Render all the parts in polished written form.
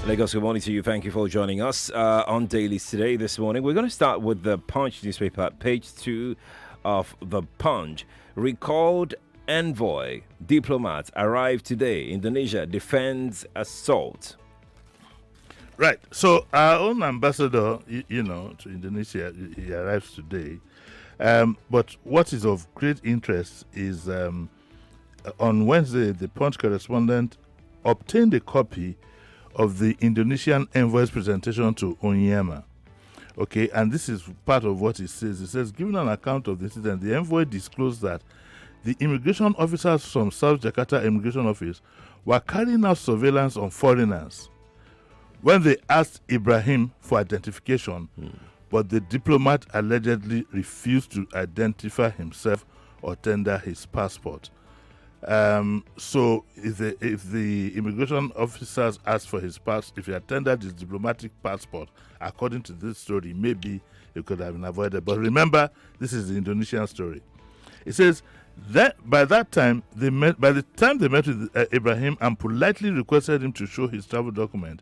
Lagos, good morning to you. Thank you for joining us on Dailies today. This morning, we're going to start with the Punch newspaper, page 2 of the Punch. Recalled envoy diplomat arrived today. Indonesia defends assault. Right. So our own ambassador, to Indonesia, he arrives today. But what is of great interest is on Wednesday, the Punch correspondent obtained a copy of the Indonesian envoy's presentation to Onyema. Okay, and this is part of what he says. He says, giving an account of the incident, the envoy disclosed that the immigration officers from South Jakarta Immigration Office were carrying out surveillance on foreigners when they asked Ibrahim for identification, but the diplomat allegedly refused to identify himself or tender his passport. So if the immigration officers asked for his pass, if he had tendered his diplomatic passport, according to this story, maybe it could have been avoided. But remember, this is the Indonesian story. It says that by the time they met with Ibrahim and politely requested him to show his travel document,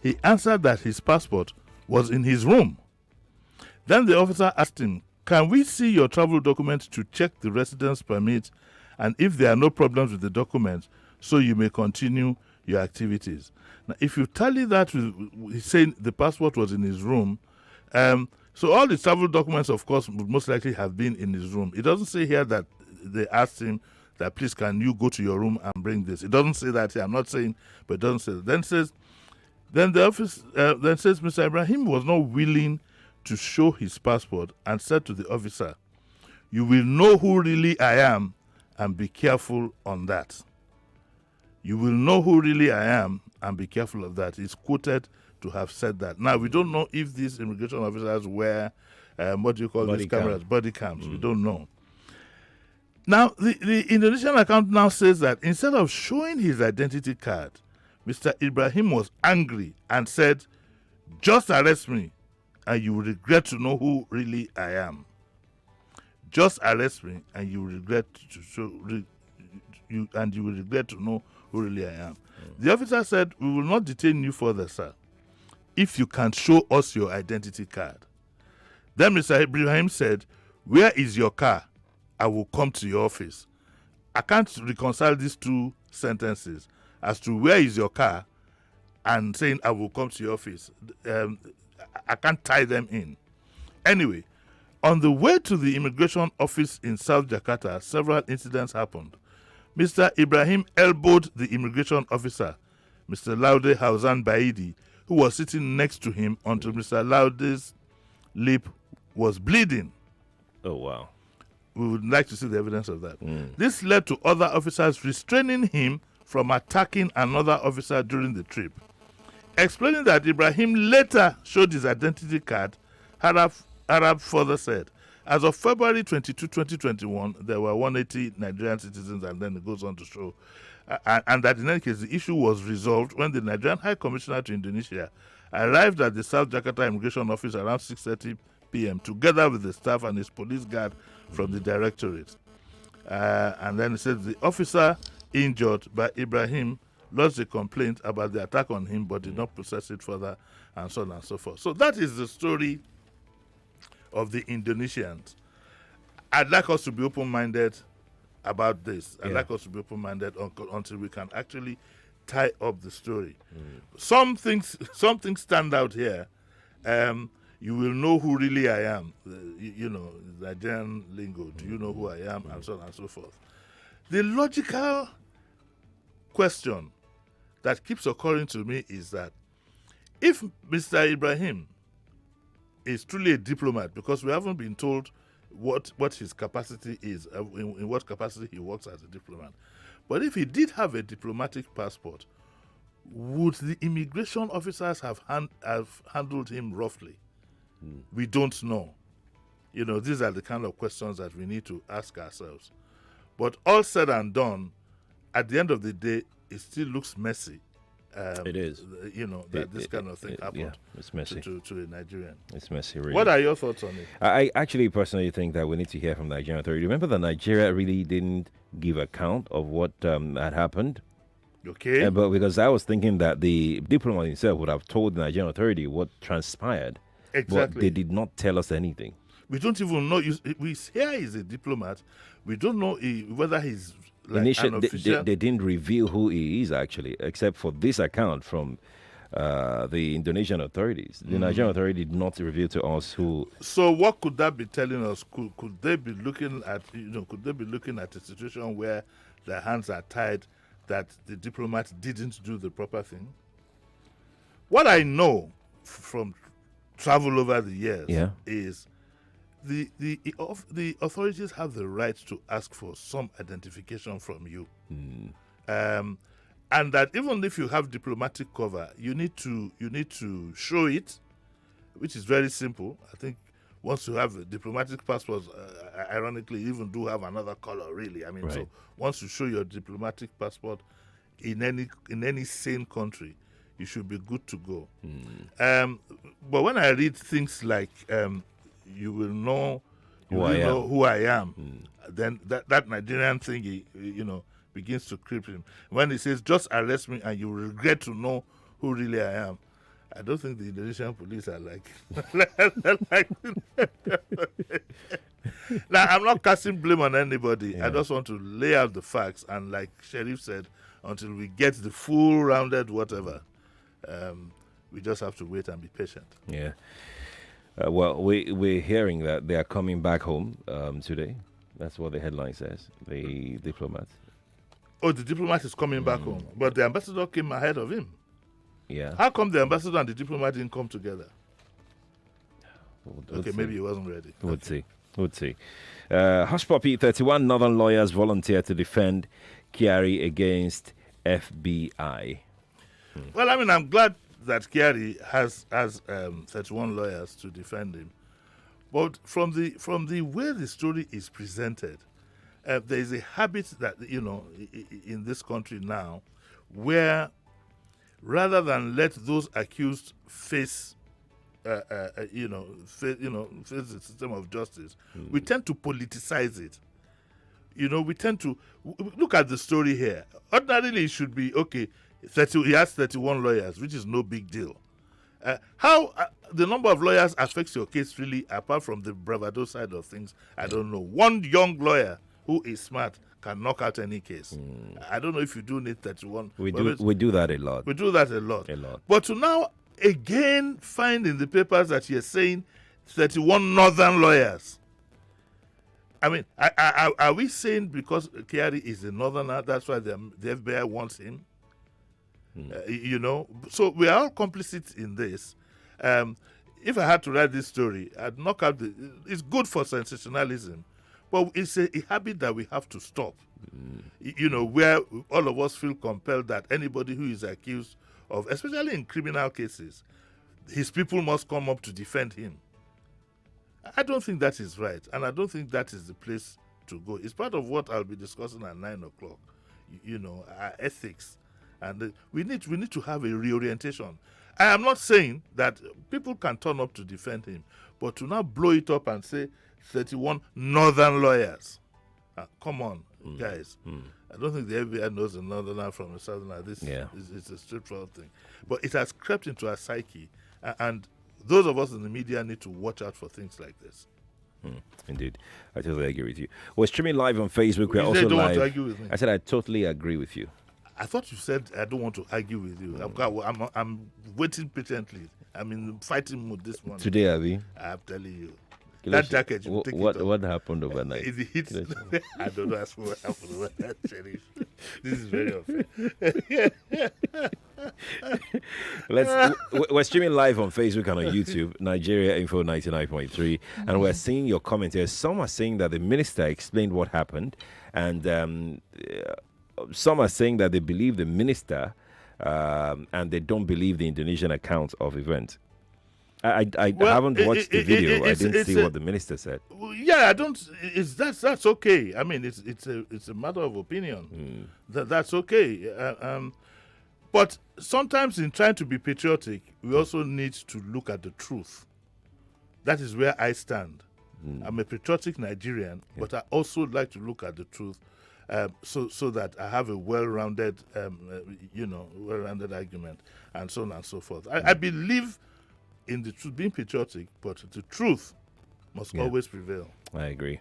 he answered that his passport was in his room. Then the officer asked him, "Can we see your travel document to check the residence permit and if there are no problems with the document, so you may continue your activities?" Now, if you tally that with he's saying the passport was in his room, so all the travel documents, of course, would most likely have been in his room. It doesn't say here that they asked him that, please, can you go to your room and bring this? It doesn't say that here. I'm not saying, but it doesn't say that. Then the office then says Mr. Ibrahim was not willing to show his passport and said to the officer, "You will know who really I am, and be careful on that." You will know who really I am and be careful of that. He's quoted to have said that. Now, we don't know if these immigration officers wear, what do you call these cameras? Body cams. We don't know. Now, the Indonesian account now says that instead of showing his identity card, Mr. Ibrahim was angry and said, "Just arrest me and you will regret to know who really I am. Just arrest me and you will regret to know who really I am." The officer said, "We will not detain you further, sir, if you can show us your identity card." Then Mr. Ibrahim said, "Where is your car? I will come to your office." I can't reconcile these two sentences as to where is your car and saying I will come to your office. I can't tie them in. Anyway, on the way to the immigration office in South Jakarta, several incidents happened. Mr. Ibrahim elbowed the immigration officer, Mr. Laude Hausan Baidi, who was sitting next to him until Mr. Laude's lip was bleeding. Oh, wow. We would like to see the evidence of that. This led to other officers restraining him from attacking another officer during the trip. Explaining that Ibrahim later showed his identity card, Arab further said, as of February 22, 2021, there were 180 Nigerian citizens, and then it goes on to show, and that in any case, the issue was resolved when the Nigerian High Commissioner to Indonesia arrived at the South Jakarta Immigration Office around 6:30 p.m. together with the staff and his police guard from the directorate. And then it says the officer injured by Ibrahim lodged a complaint about the attack on him but did not process it further, and so on and so forth. So that is the story of the Indonesians. I'd like us to be open-minded about this. I'd like us to be open-minded until we can actually tie up the story. Some things stand out here. You will know who really I am. Nigerian lingo. Do you know who I am? And so on and so forth. The logical question that keeps occurring to me is that if Mr. Ibrahim is truly a diplomat, because we haven't been told what his capacity is, in what capacity he works as a diplomat, but if he did have a diplomatic passport, would the immigration officers have handled him roughly? We don't know. These are the kind of questions that we need to ask ourselves. But all said and done, at the end of the day, it still looks messy. It is. This kind of thing happened it's messy. To a Nigerian. It's messy, really. What are your thoughts on it? I actually personally think that we need to hear from the Nigerian authority. Remember that Nigeria really didn't give account of what had happened Okay. But because I was thinking that the diplomat himself would have told the Nigerian authority what transpired, but Exactly. they did not tell us anything. We don't even know. We hear he's a diplomat. We don't know whether he's like Initially, an official. they didn't reveal who he is actually, except for this account from the Indonesian authorities. The Nigerian authority did not reveal to us who. So what could that be telling us? Could they be looking at Could they be looking at a situation where their hands are tied, that the diplomat didn't do the proper thing? What I know from travel over the years Yeah. is the authorities have the right to ask for some identification from you, and that even if you have diplomatic cover, you need to show it, which is very simple. I think once you have a diplomatic passport, ironically, you even do have another color. Really, I mean, Right. so once you show your diplomatic passport in any sane country, you should be good to go. But when I read things like you will know Who I am. who I am, then that Nigerian thing begins to creep in. When he says just arrest me and you will regret to know who really I am, I don't think the Indonesian police are like now, I'm not casting blame on anybody. Yeah. I just want to lay out the facts, and like Sheriff said, until we get the full rounded whatever, we just have to wait and be patient. Yeah. Well, we're hearing that they are coming back home today. That's what the headline says. The diplomat. Oh, the diplomat is coming back home, but the ambassador came ahead of him. Yeah. How come the ambassador and the diplomat didn't come together? We'll Okay, see. maybe he wasn't ready. We'll see. We'll see. Hush Puppy, 31 Northern lawyers volunteer to defend Quadry against FBI. Well, I mean, I'm glad that Quadry has 31 lawyers to defend him. But from the way the story is presented, there is a habit that in this country now, where rather than let those accused face the system of justice, we tend to politicize it. We tend to look at the story here. Ordinarily, it should be okay. He has 31 lawyers, which is no big deal. How the number of lawyers affects your case really, apart from the bravado side of things, I don't know. One young lawyer who is smart can knock out any case. I don't know if you do need 31. We do that a lot. We do that a lot. A lot. But to now again find in the papers that you're saying 31 northern lawyers. I mean, are we saying because Quadry is a northerner, that's why the FBI wants him? So we are all complicit in this. If I had to write this story, I'd knock out it's good for sensationalism, but it's a habit that we have to stop. Where all of us feel compelled that anybody who is accused of, especially in criminal cases, his people must come up to defend him. I don't think that is right, and I don't think that is the place to go. It's part of what I'll be discussing at 9 o'clock. Our ethics, and we need to have a reorientation. I am not saying that people can turn up to defend him, but to now blow it up and say 31 northern lawyers. Come on, guys. I don't think the FBI knows the northerner from the southerner. This is a straightforward thing. But it has crept into our psyche, and those of us in the media need to watch out for things like this. Indeed. I totally agree with you. We're streaming live on Facebook. We're You also said you don't live. want to argue with me. I said I totally agree with you. I thought you said I don't want to argue with you. I'm waiting patiently. I'm in fighting mood this morning. Today, Abby. I'm telling you. That jacket, you take it off. What happened overnight? Is it hit? I don't know. That's what happened overnight, Sheriff. This is very unfair. We're streaming live on Facebook and on YouTube, Nigeria Info 99.3, and we're seeing your comments here. Some are saying that the minister explained what happened, and some are saying that they believe the minister and they don't believe the Indonesian account of events. I haven't watched the video. I didn't see what the minister said. Yeah, I don't. That's okay. I mean, it's a matter of opinion. That's okay. But sometimes in trying to be patriotic, we also need to look at the truth. That is where I stand. I'm a patriotic Nigerian, but I also like to look at the truth. so that I have a well-rounded, well-rounded argument, and so on and so forth. I believe in the truth, being patriotic, but the truth must always prevail. I agree.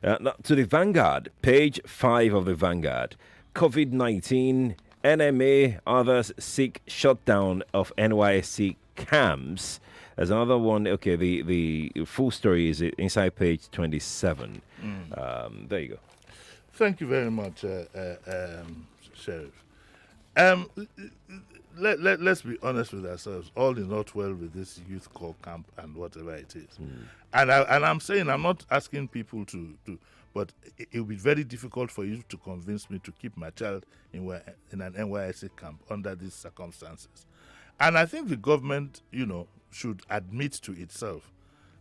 Now, to the Vanguard, page 5 of the Vanguard. COVID-19, NMA, others seek shutdown of NYSC camps. There's another one. Okay, the full story is inside page 27. There you go. Thank you very much, Sheriff. Let's be honest with ourselves. All is not well with this youth corps camp and whatever it is. And I'm saying, I'm not asking people to but it will be very difficult for you to convince me to keep my child in an NYSC camp under these circumstances. And I think the government, should admit to itself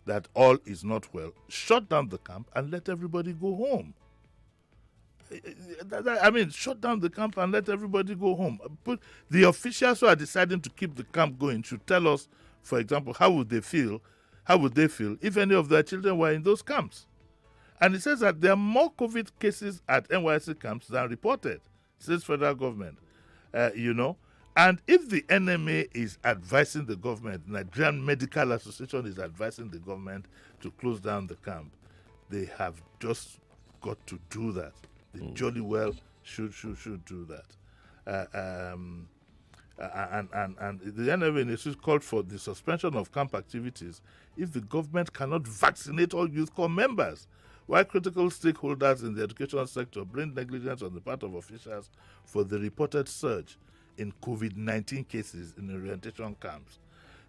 that all is not well. Shut down the camp and let everybody go home. Shut down the camp and let everybody go home. But the officials who are deciding to keep the camp going should tell us, for example, how would they feel if any of their children were in those camps? And it says that there are more COVID cases at NYSC camps than reported, says federal government, And if the NMA is advising the government, the Nigerian Medical Association is advising the government to close down the camp, they have just got to do that. They jolly well should do that. And the NMA Institute called for the suspension of camp activities if the government cannot vaccinate all youth corps members, while critical stakeholders in the education sector blame negligence on the part of officials for the reported surge in COVID-19 cases in orientation camps.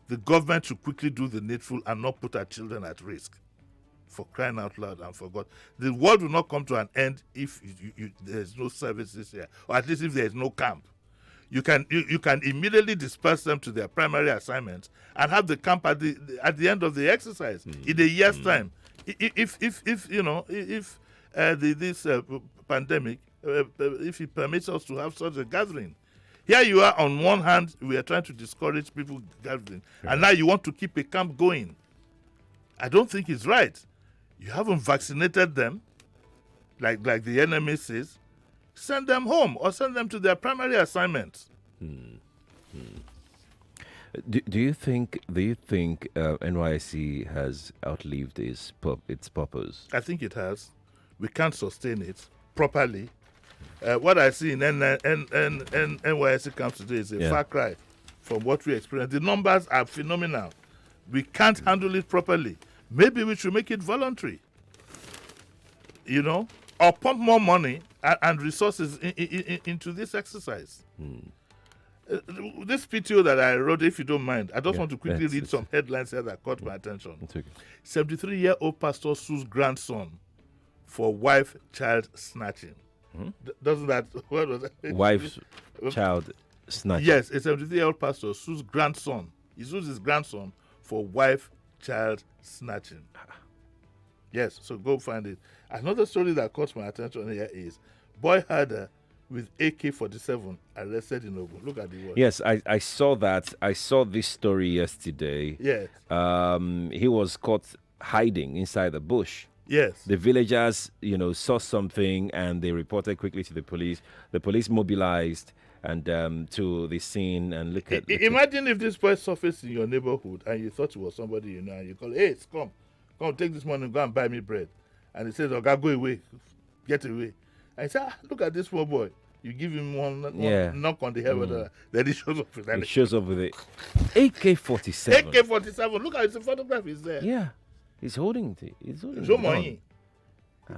The government should quickly do the needful and not put our children at risk. For crying out loud and for God. The world will not come to an end if there's no services here, or at least if there is no camp. You can immediately disperse them to their primary assignments and have the camp at the end of the exercise in a year's time. If this pandemic, if it permits us to have such a gathering. Here you are, on one hand, we are trying to discourage people gathering, and now you want to keep a camp going. I don't think it's right. You haven't vaccinated them, like the enemy says. Send them home or send them to their primary assignments. Do you think NYSC has outlived its purpose? I think it has. We can't sustain it properly. What I see in NYSC camps today is a far cry from what we experience. The numbers are phenomenal. We can't handle it properly. Maybe we should make it voluntary, or pump more money and resources into this exercise. This PTO that I wrote, if you don't mind, I just want to quickly read some headlines here that caught my attention. Okay. 73-year-old pastor sues grandson for wife-child snatching. Doesn't that... What was that? Wife-child snatching. Yes, a 73-year-old pastor sues grandson. He sues his grandson for wife-child snatching. Yes, so go find it. Another story that caught my attention here is boy herder with AK-47 arrested in Ogun. Look at the word. Yes, I saw that. I saw this story yesterday. Yes. He was caught hiding inside the bush. Yes. The villagers, saw something and they reported quickly to the police. The police mobilized and to the scene and look at... Imagine if this boy surfaced in your neighborhood and you thought it was somebody you know, and you call, hey, come, take this money and go and buy me bread. And he says, okay, go away, get away. And he said, look at this poor boy. You give him one knock on the head, then he shows up with that. He shows up with it. AK-47. AK-47. Look at the photograph is there. Yeah. He's holding it. Show money.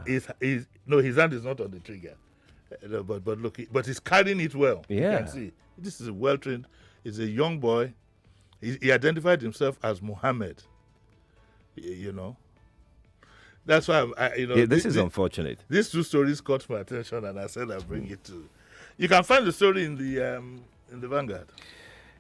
His hand is not on the trigger. But look, but he's carrying it well. Yeah. You can see. This is a well-trained, he's a young boy. He identified himself as Muhammad. That's why this is unfortunate. These two stories caught my attention, and I said I'll bring it to. You can find the story in the Vanguard.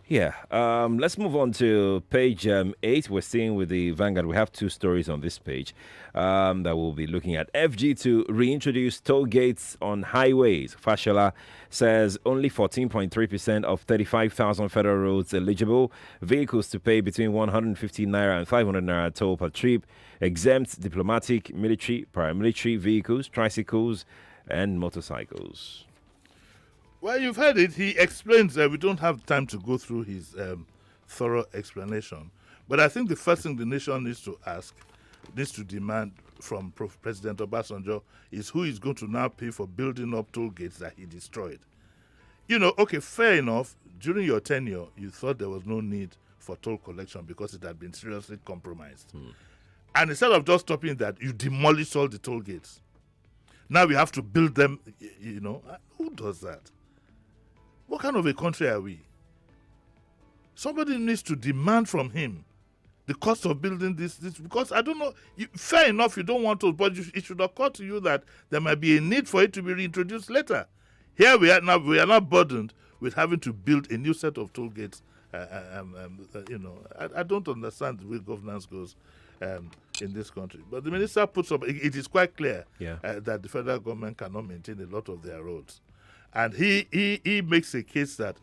Yeah. Let's move on to page 8. We're staying with the Vanguard. We have two stories on this page that we'll be looking at. FG to reintroduce toll gates on highways. Fashola says only 14.3% of 35,000 federal roads eligible. Vehicles to pay between 150 naira and 500 naira toll per trip. Exempts diplomatic, military, paramilitary vehicles, tricycles, and motorcycles. Well, you've heard it. He explains that we don't have time to go through his thorough explanation. But I think the first thing the nation needs to demand from President Obasanjo is who is going to now pay for building up toll gates that he destroyed. Okay, fair enough. During your tenure, you thought there was no need for toll collection because it had been seriously compromised. And instead of just stopping that, you demolished all the toll gates. Now we have to build them, Who does that? What kind of a country are we? Somebody needs to demand from him the cost of building this because I don't know. Fair enough, you don't want to, but it should occur to you that there might be a need for it to be reintroduced later. Here we are now. We are not burdened with having to build a new set of toll gates. I don't understand the way governance goes in this country. But the minister puts up. It is quite clear that the federal government cannot maintain a lot of their roads, and he makes a case that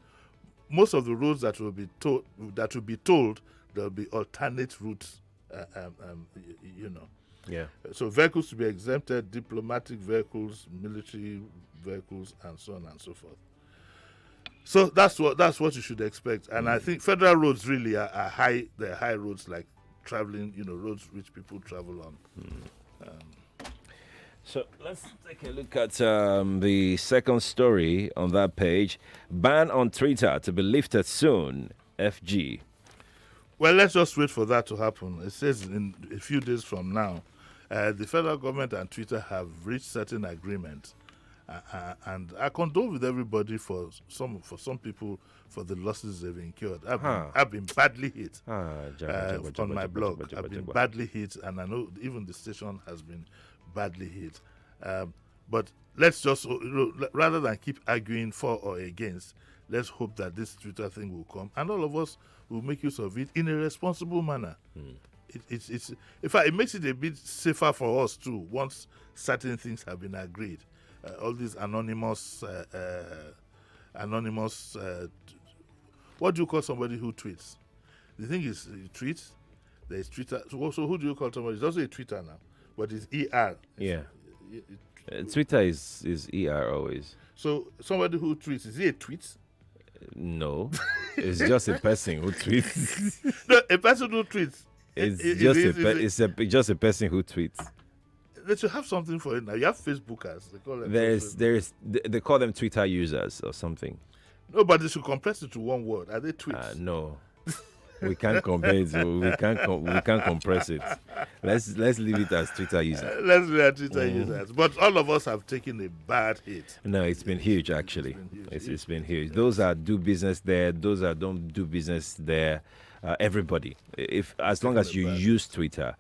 most of the roads that will be tolled, there will be alternate routes. So vehicles to be exempted, diplomatic vehicles, military vehicles, and so on and so forth. So that's what you should expect. And I think federal roads really are high. They're high roads like traveling, roads which people travel on. So let's take a look at the second story on that page. Ban on Twitter to be lifted soon. FG. Well, let's just wait for that to happen. It says in a few days from now, the federal government and Twitter have reached certain agreements. And I condole with everybody for some people for the losses they've incurred. I've been badly hit on my blog. I've been badly hit, and I know even the station has been badly hit. But let's just, rather than keep arguing for or against, let's hope that this Twitter thing will come, and all of us will make use of it in a responsible manner. It's in fact, it makes it a bit safer for us too once certain things have been agreed. All these anonymous. What do you call somebody who tweets? The thing is, tweets. There is Twitter. So who do you call somebody? It's also a Twitter now, but it's ER. Twitter is ER always. So somebody who tweets, is he a tweet? No, it's just a person who tweets. No, a person who tweets. It's just a person who tweets. They should have something for it now. You have Facebookers. They call them they call them Twitter users or something. No, but they should compress it to one word. Are they tweets? No, we can't compare it. We can't compress it. Let's leave it as Twitter users. Let's leave it as Twitter users. But all of us have taken a bad hit. No, it's been huge actually. It's been huge. Those that do business there, those that don't do business there, everybody. As long as you use Twitter.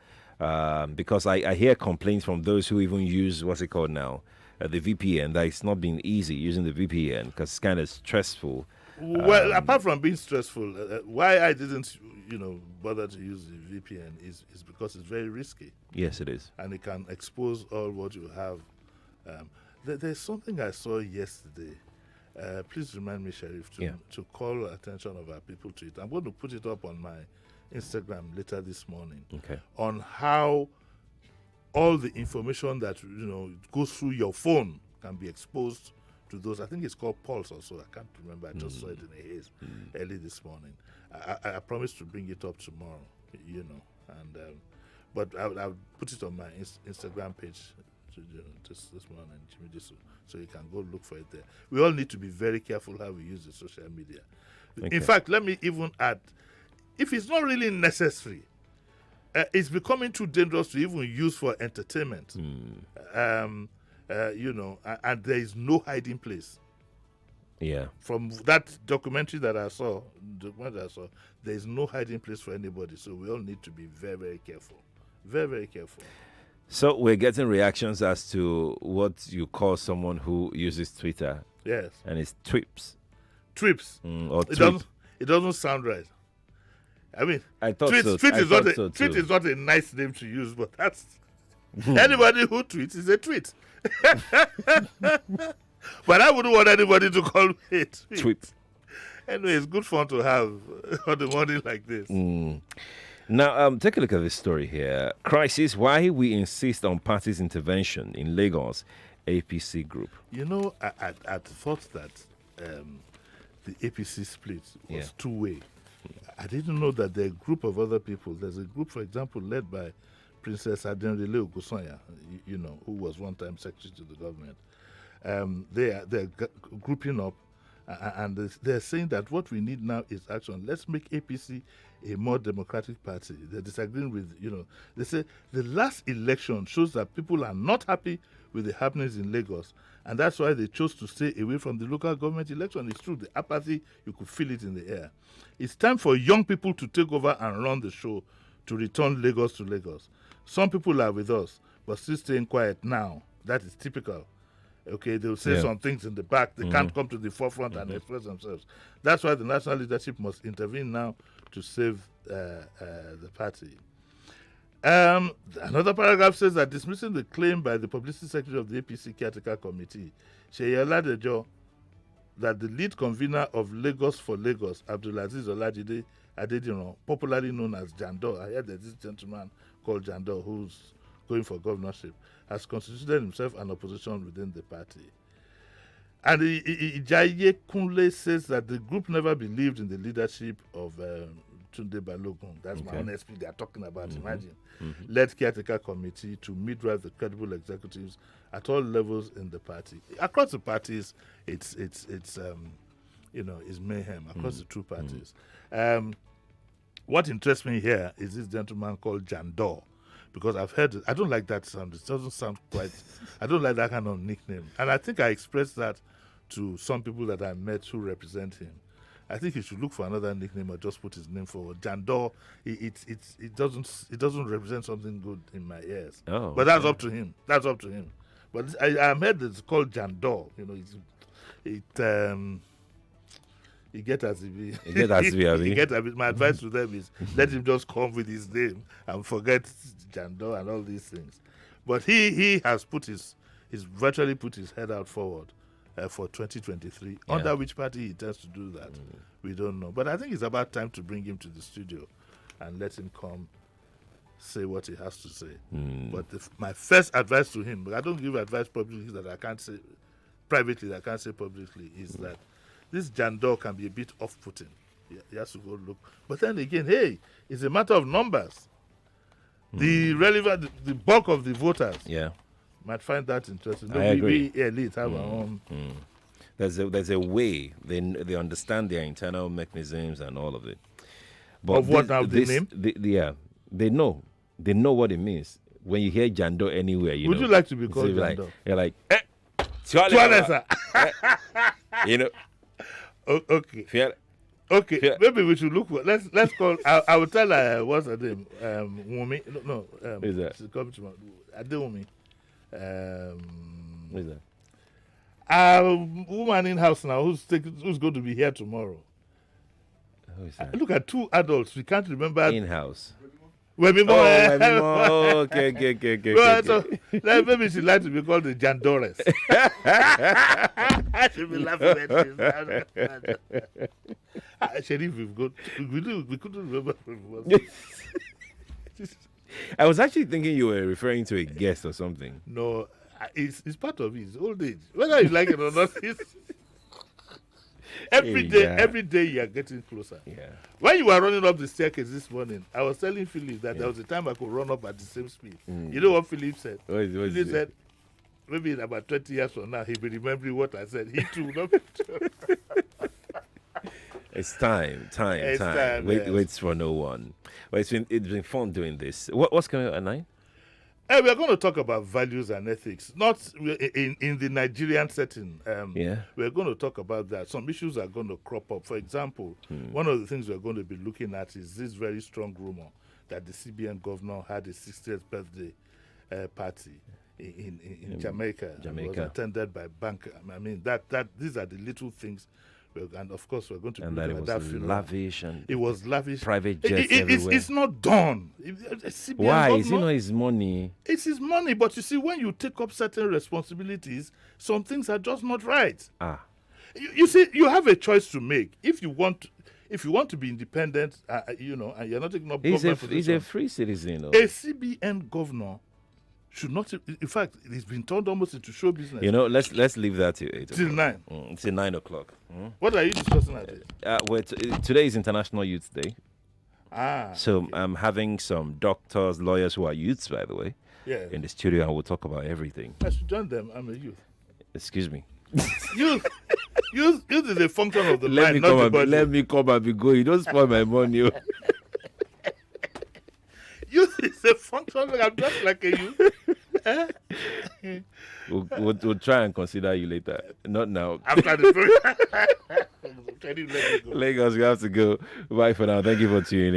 Because I hear complaints from those who even use, what's it called now, the VPN, that it's not been easy using the VPN because it's kind of stressful. Well, apart from being stressful, why I didn't, bother to use the VPN is because it's very risky. Yes, it is. And it can expose all what you have. There's something I saw yesterday. Please remind me, Sheriff, to call attention of our people to it. I'm going to put it up on my Instagram later this morning on how all the information that goes through your phone can be exposed to those. I think it's called Pulse or so. I can't remember. I just saw it in a haze early this morning. I promise to bring it up tomorrow, and but I'll put it on my Instagram page this morning, Jimi Disu, so you can go look for it there. We all need to be very careful how we use the social media. In fact, let me even add, if it's not really necessary, it's becoming too dangerous to even use for entertainment. And there is no hiding place. Yeah. From that documentary that I saw, there is no hiding place for anybody. So we all need to be very, very careful. Very, very careful. So we're getting reactions as to what you call someone who uses Twitter. Yes. And it's Twips. Trips. Or it doesn't sound right. I mean, I thought tweet, so. tweet, I is, thought not so a, tweet is not a nice name to use, but that's anybody who tweets is a tweet. But I wouldn't want anybody to call me a tweet. Anyway, it's good fun to have on a morning like this. Now, take a look at this story here. Crisis: why we insist on parties' intervention in Lagos APC group. You know, I thought that the APC split was two-way. I didn't know that there are a group of other people. There's a group, for example, led by Princess Adenrele Ogunsanya, you know, who was one time secretary to the government. They're grouping up, and they're saying that what we need now is action. Let's make APC a more democratic party. They're disagreeing with, you know, they say the last election shows that people are not happy with the happenings in Lagos, and that's why they chose to stay away from the local government election. It's true, the apathy, you could feel it in the air. It's time for young people to take over and run the show, to return Lagos to Lagos. Some people are with us, but still staying quiet now. That is typical. Okay, they'll say some things in the back. They can't come to the forefront and express themselves. That's why the national leadership must intervene now to save the party. Another paragraph says that dismissing the claim by the publicity secretary of the APC caretaker committee, Seyi Oladejo, that the lead convener of Lagos for Lagos, Abdulaziz Olajide Adediran, popularly known as Jandor, I heard that this gentleman called Jandor, who's going for governorship, has constituted himself an opposition within the party. And Ijaye Kunle says that the group never believed in the leadership of Tunde Balogun. That's my own SP they are talking about, imagine. Led caretaker committee to midwife the credible executives at all levels in the party. Across the parties, it's you know, it's mayhem across the two parties. What interests me here is this gentleman called Jandor, because I've heard it. I don't like that sound. It doesn't sound quite. I don't like that kind of nickname, and I think I expressed that to some people that I met who represent him. I think he should look for another nickname or just put his name forward. Jandor, it doesn't represent something good in my ears. Oh, but that's up to him. That's up to him. But I heard it's called Jandor. You know, he get as if he get as if he get a bit. My advice to them is let him just come with his name and forget Jandor and all these things. But he has he's virtually put his head out forward for 2023. Under which party he intends to do that, we don't know. But I think it's about time to bring him to the studio and let him come say what he has to say. But my first advice to him, but I don't give advice publicly that I can't say privately, that I can't say publicly, is that this Jandor can be a bit off-putting. He has to go look. But then again, hey, it's a matter of numbers. The bulk of the voters might find that interesting. I agree. We elite have our own. There's a way they understand their internal mechanisms and all of it. But of what now? The name? They know what it means. When you hear Jandor anywhere, would you like to be called Jandor? You're like, you know. Okay. Okay. Maybe we should look for. Let's call. I will tell her what's her name. Wumi. No. Who's that? She's coming to Adewumi. Who's that? A woman in house now who's going to be here tomorrow. Who is that? Look at two adults. We can't remember. In house. Okay. Well, so maybe she'd like to be called the Jandores. I should be laughing at this. Sheriff, we couldn't remember who it was. I was actually thinking you were referring to a guest or something. No, it's part of his old age. Whether you like it or not, every day you are getting closer. Yeah. When you were running up the staircase this morning, I was telling Philip that there was a time I could run up at the same speed. You know what Philip said? Philip said, maybe in about 20 years from now, he'll be remembering what I said. He too. It's time. Waits for no one. Well, it's been fun doing this. What's coming up at 9? Hey, we're going to talk about values and ethics, not in the Nigerian setting. We're going to talk about that. Some issues are going to crop up. For example, one of the things we're going to be looking at is this very strong rumor that the CBN governor had a 60th birthday party in Jamaica. It was attended by bank. I mean, that these are the little things. And of course, we're going to be looking at that funeral. Lavish and it was lavish. Private jets everywhere. It's not done. Why? Is it not his money? It's his money, but you see, when you take up certain responsibilities, some things are just not right. You see, you have a choice to make. If you want to be independent, and you're not taking up government position. He's a free citizen. A CBN governor, 60th birthday. 60 years old. Yeah. Why is he not his money? It's his money, but you see, when you take up certain responsibilities, some things are just not right. You see, you have a choice to make. If you want to be independent, and you're not taking up government position. A CBN governor should not. In fact, it's been turned almost into show business. You know, let's leave that to 8 Till o'clock. 9. It's at 9 o'clock. What are you discussing at it? Today is International Youth Day. So okay. I'm having some doctors, lawyers who are youths, by the way, Yeah. in the studio, and we'll talk about everything. I should join them. I'm a youth. Excuse me. Youth is a function of the Let mind, not the body. Let me come and be going. You don't spoil my money. Youth is a function. I'm just like a youth. We'll try and consider you later. Not now. After the first. Can you let me go? Lagos, you have to go. Bye for now. Thank you for tuning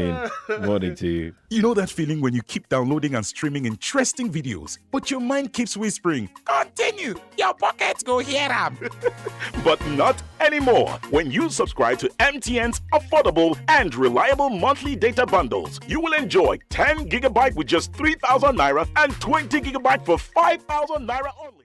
in. Morning to you. You know that feeling when you keep downloading and streaming interesting videos, but your mind keeps whispering, continue, your pockets go here. But not anymore. When you subscribe to MTN's affordable and reliable monthly data bundles, you will enjoy 10 gigabyte with just 3,000 naira and 20 gigabyte for 5,000 naira only.